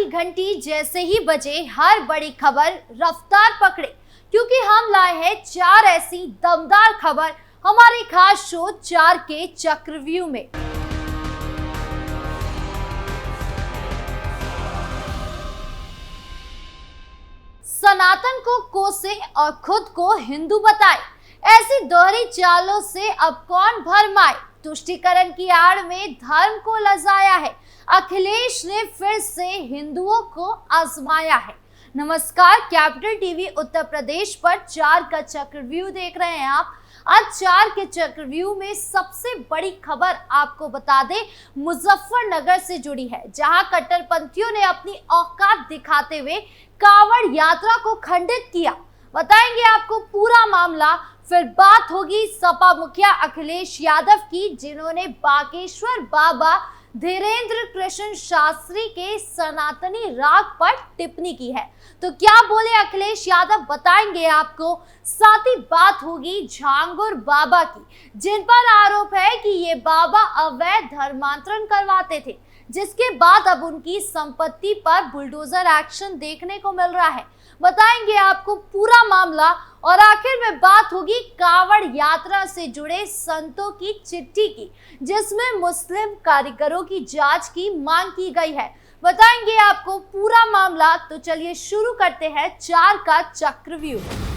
की घंटी जैसे ही बजे हर बड़ी खबर रफ्तार पकड़े, क्योंकि हम लाए हैं 4 ऐसी दमदार खबर हमारे खास शो 4 के चक्रव्यूह में। सनातन को कोसे और खुद को हिंदू बताए, ऐसी दोहरी चालों से अब कौन भरमाए। तुष्टीकरण की आड़ में धर्म को लजाया है, अखिलेश ने फिर से हिंदुओं को आजमाया है। नमस्कार, कैपिटल टीवी उत्तर प्रदेश पर 4 का चक्रव्यूह देख रहे हैं आप। आज 4 के चक्रव्यूह में सबसे बड़ी खबर आपको बता दें, मुजफ्फरनगर से जुड़ी है, जहां कट्टरपंथियों ने अपनी औकात दिखाते हुए कांवड़ यात्रा को खंडित किया। बताएंगे आपको पूरा मामला। फिर बात होगी सपा मुखिया अखिलेश यादव की, जिन्होंने बागेश्वर बाबा धीरेन्द्र कृष्ण शास्त्री के सनातनी राग पर टिप्पणी की है। तो क्या बोले अखिलेश यादव, बताएंगे आपको। साथ ही बात होगी झांगुर बाबा की, जिन पर आरोप है कि ये बाबा अवैध धर्मांतरण करवाते थे, जिसके बाद अब उनकी संपत्ति पर बुलडोजर एक्शन देखने को मिल रहा है। बताएंगे आपको पूरा मामला। और आखिर में बात होगी कांवड़ यात्रा से जुड़े संतों की चिट्ठी की, जिसमें मुस्लिम कारीगरों की जांच की मांग की गई है। बताएंगे आपको पूरा मामला। तो चलिए शुरू करते हैं 4 का चक्रव्यूह।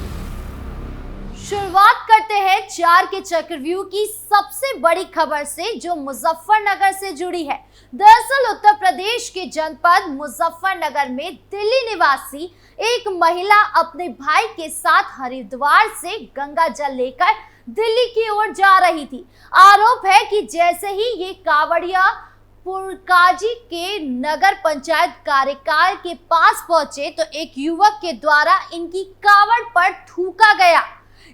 शुरुआत करते हैं 4 के चक्रव्यूह की सबसे बड़ी खबर से, जो मुजफ्फरनगर से जुड़ी है। दरअसल उत्तर प्रदेश के जनपद मुजफ्फरनगर में दिल्ली निवासी एक महिला अपने भाई के साथ हरिद्वार से गंगा जल लेकर दिल्ली की ओर जा रही थी। आरोप है कि जैसे ही ये कांवड़िया पुरकाजी के नगर पंचायत कार्यकाल के पास पहुंचे, तो एक युवक के द्वारा इनकी कांवड़ पर थूका गया,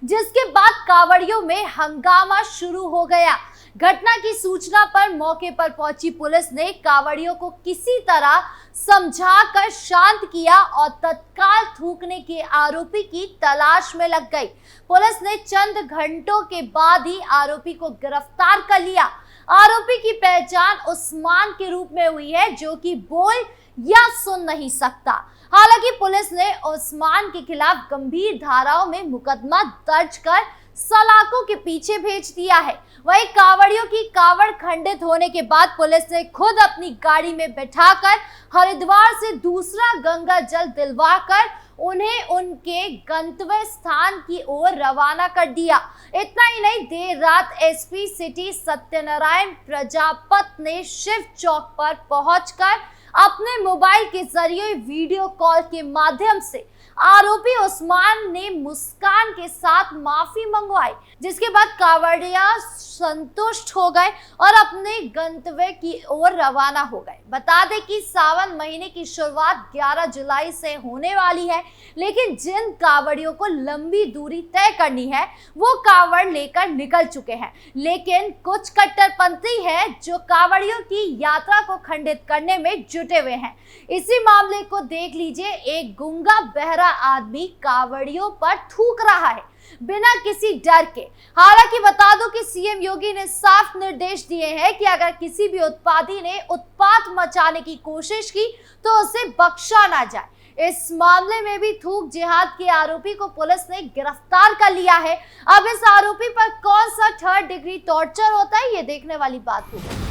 जिसके बाद कांवड़ियों में हंगामा शुरू हो गया। घटना की सूचना पर मौके पर पहुंची पुलिस ने कांवड़ियों को किसी तरह समझाकर शांत किया और तत्काल थूकने के आरोपी की तलाश में लग गई। पुलिस ने चंद घंटों के बाद ही आरोपी को गिरफ्तार कर लिया। आरोपी की पहचान उस्मान के रूप में हुई है, जो कि बोल या सुन नहीं सकता। हालांकि पुलिस ने उस्मान के खिलाफ गंभीर धाराओं में मुकदमा दर्ज कर सलाखों के पीछे भेज दिया है। वहीं कांवड़ियों की कांवड़ खंडित होने के बाद पुलिस ने खुद अपनी गाड़ी में बैठाकर हरिद्वार से दूसरा गंगा जल दिलवाकर उन्हें उनके गंतव्य स्थान की ओर रवाना कर दिया। इतना ही नहीं, देर रात एसपी सिटी सत्यनारायण प्रजापत ने शिव चौक पर पहुंचकर अपने मोबाइल के जरिए वीडियो कॉल के माध्यम से आरोपी उस्मान ने मुस्कान के साथ माफी मंगवाई, जिसके बाद कांवड़िया संतुष्ट हो गए और अपने गंतव्य की ओर रवाना हो गए। बता दें कि सावन महीने की शुरुआत 11 जुलाई से होने वाली है, लेकिन जिन कांवड़ियों को लंबी दूरी तय करनी है वो कांवड़ लेकर निकल चुके हैं। लेकिन कुछ कट्टरपंथी हैं जो कांवड़ियों की यात्रा को खंडित करने में जुटे हुए हैं। इसी मामले को देख लीजिए, एक गूंगा बहरा आदमी कांवड़ियों पर थूक रहा है बिना किसी डर के। हालांकि बता दो कि सीएम योगी ने साफ निर्देश दिए हैं कि अगर किसी भी उत्पादी ने उत्पात मचाने की कोशिश की तो उसे बख्शा ना जाए। इस मामले में भी थूक जिहाद के आरोपी को पुलिस ने गिरफ्तार कर लिया है। अब इस आरोपी पर कौन सा 3rd डिग्री टॉर्चर होता है, ये देखने वाली बात होगी।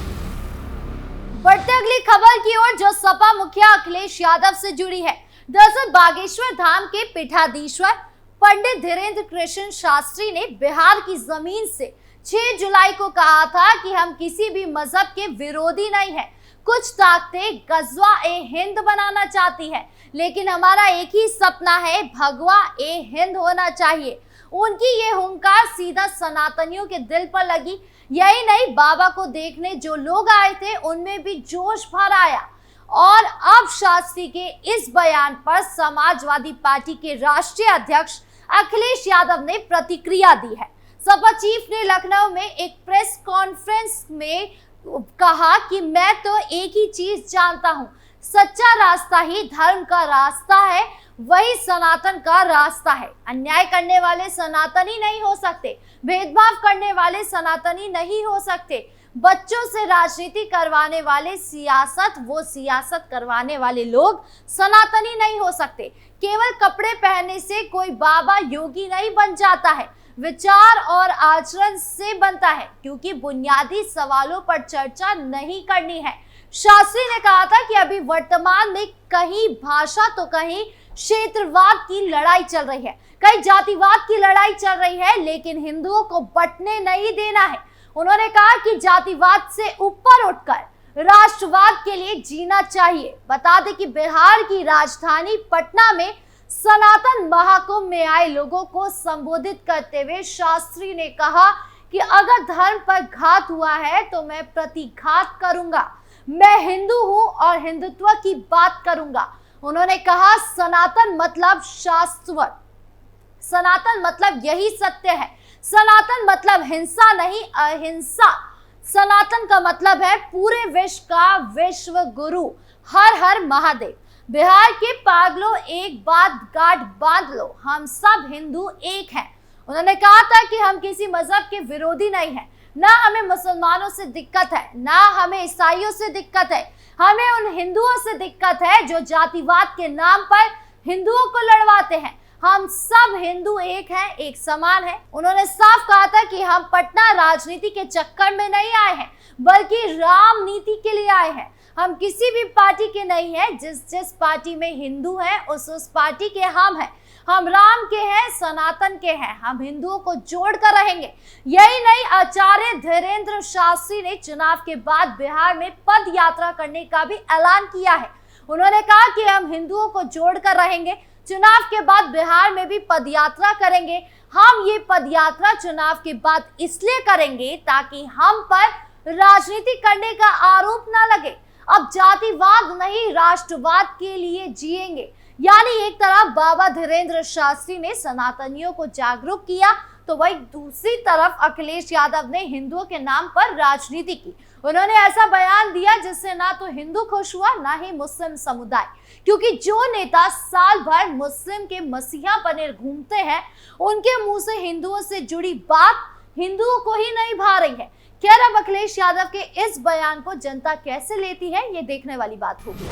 बढ़ते अगली खबर की ओर, जो सपा मुखिया अखिलेश यादव से जुड़ी है। दरअसल बागेश्वर धाम के पीठाधीश्वर पंडित धीरेन्द्र कृष्ण शास्त्री ने बिहार की जमीन से 6 जुलाई को कहा था कि हम किसी भी मजहब के विरोधी नहीं हैं। कुछ ताकतें गजवा ए हिंद बनाना चाहती है, लेकिन हमारा एक ही सपना है, भगवा ए हिंद होना चाहिए। उनकी ये हुंकार सीधा सनातनियों के दिल पर लगी। यही नहीं, बाबा को देखने जो लोग आए थे उनमें भी जोश भर आया। और अब शास्त्री के इस बयान पर समाजवादी पार्टी के राष्ट्रीय अध्यक्ष अखिलेश यादव ने प्रतिक्रिया दी है। सपा चीफ ने लखनऊ में एक प्रेस कॉन्फ्रेंस में कहा कि मैं तो एक ही चीज जानता हूं, सच्चा रास्ता ही धर्म का रास्ता है, वही सनातन का रास्ता है। अन्याय करने वाले सनातनी नहीं हो सकते, भेदभाव करने वाले सनातनी नहीं हो सकते। बच्चों से राजनीति करवाने वाले वो सियासत करवाने वाले लोग सनातनी नहीं हो सकते। केवल कपड़े पहनने से कोई बाबा योगी नहीं बन जाता है, विचार और आचरण से बनता है, क्योंकि बुनियादी सवालों पर चर्चा नहीं करनी है। शास्त्री ने कहा था कि अभी वर्तमान में कहीं भाषा तो कहीं क्षेत्रवाद की लड़ाई चल रही है, कहीं जातिवाद की लड़ाई चल रही है, लेकिन हिंदुओं को बंटने नहीं देना है। उन्होंने कहा कि जातिवाद से ऊपर उठकर राष्ट्रवाद के लिए जीना चाहिए। बता दें कि बिहार की राजधानी पटना में सनातन महाकुंभ में आए लोगों को संबोधित करते हुए शास्त्री ने कहा कि अगर धर्म पर घात हुआ है तो मैं प्रतिघात करूंगा। मैं हिंदू हूं और हिंदुत्व की बात करूंगा। उन्होंने कहा सनातन मतलब शाश्वत, सनातन मतलब यही सत्य है, सनातन मतलब हिंसा नहीं अहिंसा, सनातन का मतलब है पूरे विश्व का विश्व गुरु। हर हर महादेव। बिहार के पागलों एक बात गांठ बांध लो, हम सब हिंदू एक हैं। उन्होंने कहा था कि हम किसी मजहब के विरोधी नहीं हैं, ना हमें मुसलमानों से दिक्कत है, ना हमें ईसाइयों से दिक्कत है, हमें उन हिंदुओं से दिक्कत है जो जातिवाद के नाम पर हिंदुओं को लड़वाते हैं। हम सब हिंदू एक हैं, एक समान हैं। उन्होंने साफ कहा था कि हम पटना राजनीति के चक्कर में नहीं आए हैं, बल्कि रामनीति के लिए आए हैं। हम किसी भी पार्टी के नहीं हैं, जिस पार्टी में हिंदू हैं उस पार्टी के हम हैं। हम राम के हैं, सनातन के हैं, हम हिंदुओं को जोड़कर रहेंगे। यही नहीं, आचार्य धीरेन्द्र शास्त्री ने चुनाव के बाद बिहार में पद यात्रा करने का भी ऐलान किया है। उन्होंने कहा कि हम हिंदुओं को जोड़कर रहेंगे, चुनाव के बाद बिहार में भी पदयात्रा करेंगे। हम ये पदयात्रा चुनाव के बाद इसलिए करेंगे ताकि हम पर राजनीति करने का आरोप न लगे। अब जातिवाद नहीं राष्ट्रवाद के लिए जिएंगे। यानी एक तरफ बाबा धीरेन्द्र शास्त्री ने सनातनियों को जागरूक किया, तो वही दूसरी तरफ अखिलेश यादव ने हिंदुओं के नाम पर राजनीति की। उन्होंने ऐसा बयान दिया जिससे ना तो हिंदू खुश हुआ, ना ही मुस्लिम समुदाय, क्योंकि जो नेता साल भर मुस्लिम के मसीहा बने घूमते हैं, उनके मुंह से हिंदुओं से जुड़ी बात हिंदुओं को ही नहीं भा रही है। खैर, अब अखिलेश यादव के इस बयान को जनता कैसे लेती है, ये देखने वाली बात होगी।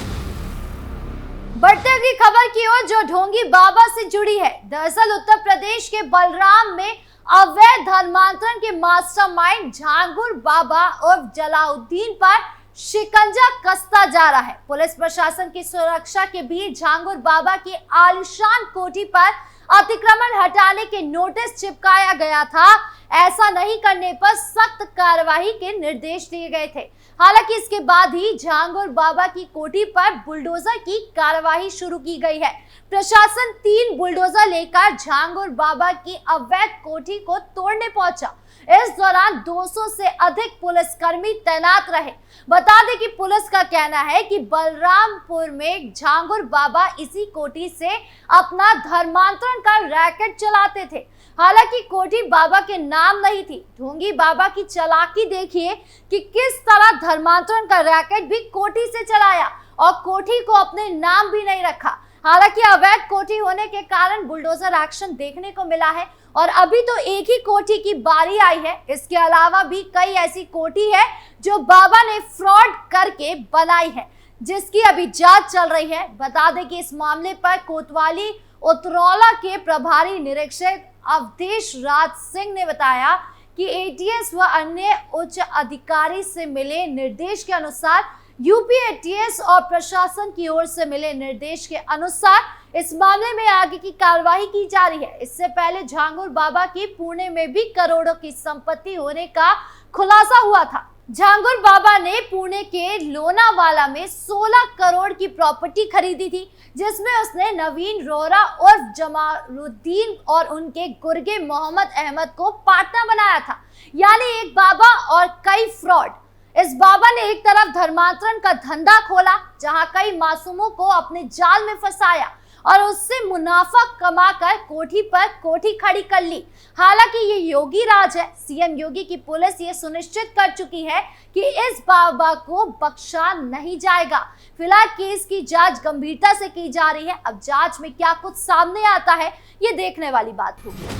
बढ़ते अगली खबर की ओर, जो ढोंगी बाबा से जुड़ी है। दरअसल उत्तर प्रदेश के बलराम में अवैध धर्मांतरण के मास्टरमाइंड झांगुर बाबा उर्फ जलाउद्दीन पर शिकंजा कसता जा रहा है। पुलिस प्रशासन की सुरक्षा के बीच झांगुर बाबा की आलिशान कोठी पर अतिक्रमण हटाने के नोटिस चिपकाया गया था। ऐसा नहीं करने पर सख्त कार्रवाई के निर्देश दिए गए थे। हालांकि इसके बाद ही झांगुर बाबा की कोठी पर बुलडोजर की कार्रवाई शुरू की गई है। प्रशासन 3 बुलडोजर लेकर झांगुर बाबा की अवैध कोठी को तोड़ने पहुंचा। इस दौरान 200 से अधिक पुलिसकर्मी तैनात रहे। बता दें कि पुलिस का कहना है कि बलरामपुर में झांगुर बाबा इसी कोठी से अपना धर्मांतरण का रैकेट चलाते थे। हालांकि कोठी बाबा के नाम नहीं थी। ढोंगी बाबा की चालाकी देखिए कि किस तरह धर्मांतरण का रैकेट भी कोठी से चलाया और कोठी को अपने नाम भी नहीं रखा। हालांकि अवैध कोठी होने के कारण बुलडोजर एक्शन देखने को मिला है और अभी तो एक ही कोठी की बारी आई है। इसके अलावा भी कई ऐसी कोठी है जो बाबा ने फ्रॉड करके बनाई है, जिसकी अभी जांच चल रही है। बता दें कि इस मामले पर कोतवाली उतरौला के प्रभारी निरीक्षक अवधेश राज सिंह ने बताया कि एटीएस व अन्य उच्च अधिकारी से मिले निर्देश के अनुसार यूपी एटीएस और प्रशासन की ओर से मिले निर्देश के अनुसार इस मामले में आगे की कार्रवाई की जा रही है। इससे पहले झांगुर बाबा की पुणे में भी करोड़ों की संपत्ति होने का खुलासा हुआ था। झांगुर बाबा ने पुणे के लोनावाला में 16 करोड़ की प्रॉपर्टी खरीदी थी, जिसमें उसने नवीन रोहरा उर्फ जमालुद्दीन और उनके गुर्गे मोहम्मद अहमद को पार्टनर बनाया था। यानी एक बाबा और कई फ्रॉड। इस बाबा ने एक तरफ धर्मांतरण का धंधा खोला, जहां कई मासूमों को अपने जाल में फंसाया और उससे मुनाफा कमाकर कोठी पर कोठी खड़ी कर ली। हालांकि ये योगी राज है। सीएम योगी की पुलिस ये सुनिश्चित कर चुकी है कि इस बाबा को बख्शा नहीं जाएगा। फिलहाल केस की जांच गंभीरता से की जा रही है। अब जांच में क्या कुछ सामने आता है, ये देखने वाली बात होगी।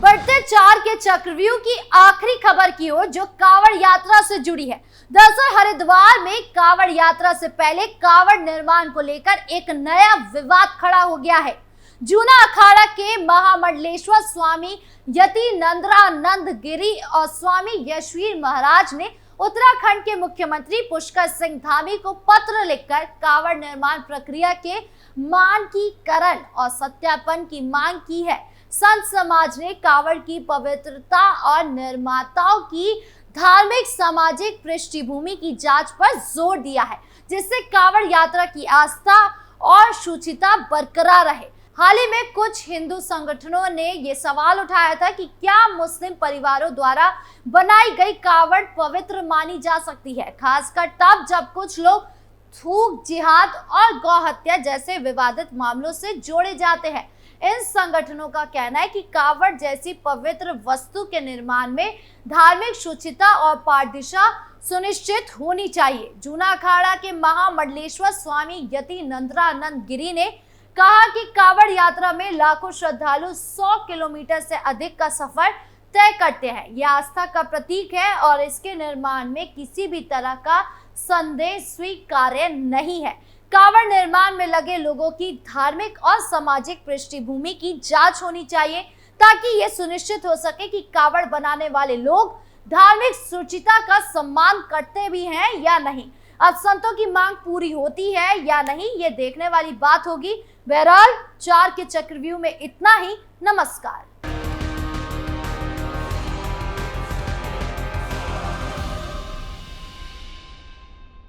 बढ़ते 4 के चक्रव्यूह की आखिरी खबर की ओर जो कांवड़ यात्रा से जुड़ी है। दरअसल हरिद्वार में कांवड़ यात्रा से पहले कांवड़ निर्माण को लेकर एक नया विवाद खड़ा हो गया है। जूना अखाड़ा के महामंडलेश्वर स्वामी यतीनंद्रानंद गिरी और स्वामी यशवीर महाराज ने उत्तराखंड के मुख्यमंत्री पुष्कर सिंह धामी को पत्र लिखकर कांवड़ निर्माण प्रक्रिया के मानकीकरण और सत्यापन की मांग की है। संत समाज ने कांवड़ की पवित्रता और निर्माताओं की धार्मिक सामाजिक पृष्ठभूमि की जांच पर जोर दिया है, जिससे कांवड़ यात्रा की आस्था और शुचिता बरकरार रहे। हाल ही में कुछ हिंदू संगठनों ने ये सवाल उठाया था कि क्या मुस्लिम परिवारों द्वारा बनाई गई कांवड़ पवित्र मानी जा सकती है, खासकर तब जब कुछ लोग थूक, जिहाद और गौ हत्या जैसे विवादित मामलों से जोड़े जाते हैं। इन संगठनों का कहना है कि कांवड़ जैसी पवित्र वस्तु के निर्माण में धार्मिक शुचिता और पारदर्शिता सुनिश्चित होनी चाहिए। जूना अखाड़ा के महामंडलेश्वर स्वामी यतीनंद्रानंद गिरी ने कहा कि कांवड़ यात्रा में लाखों श्रद्धालु 100 किलोमीटर से अधिक का सफर तय करते हैं। यह आस्था का प्रतीक है और इसके निर्माण में किसी भी तरह का संदेह स्वीकार्य नहीं है। कांवड़ निर्माण में लगे लोगों की धार्मिक और सामाजिक पृष्ठभूमि की जांच होनी चाहिए, ताकि ये सुनिश्चित हो सके कि कांवड़ बनाने वाले लोग धार्मिक शुचिता का सम्मान करते भी हैं या नहीं। अब संतों की मांग पूरी होती है या नहीं, ये देखने वाली बात होगी। बहरहाल 4 के चक्रव्यूह में इतना ही। नमस्कार।